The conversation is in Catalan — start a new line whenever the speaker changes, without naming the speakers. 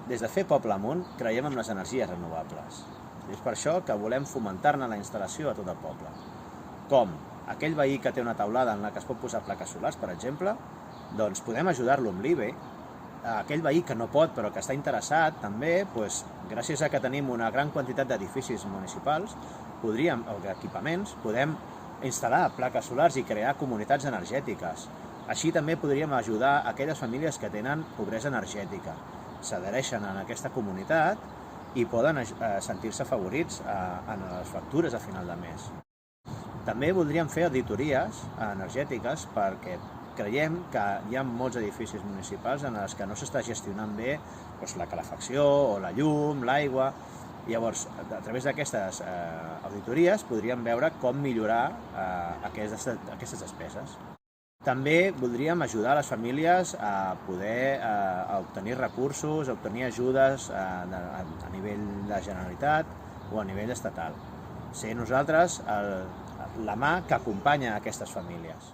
Des de Fer Poble Amunt creiem en les energies renovables. És per això que volem fomentar-ne la instal·lació a tot el poble. Com aquell veí que té una taulada en la que es pot posar plaques solars, per exemple, doncs podem ajudar-lo amb l'IBE. Aquell veí que no pot però que està interessat també, doncs, gràcies a que tenim una gran quantitat d'edificis municipals o d'equipaments, podem instal·lar plaques solars i crear comunitats energètiques. Així també podríem ajudar aquelles famílies que tenen pobresa energètica. S'adhereixen a aquesta comunitat i poden sentir-se afavorits en les factures a final de mes. També voldríem fer auditories energètiques perquè creiem que hi ha molts edificis municipals en els que no s'està gestionant bé la calefacció o la llum, l'aigua. Llavors, a través d'aquestes auditories podríem veure com millorar aquestes despeses. També voldríem ajudar les famílies a poder obtenir recursos, a obtenir ajudes a nivell de Generalitat o a nivell estatal. Ser nosaltres la mà que acompanya aquestes famílies.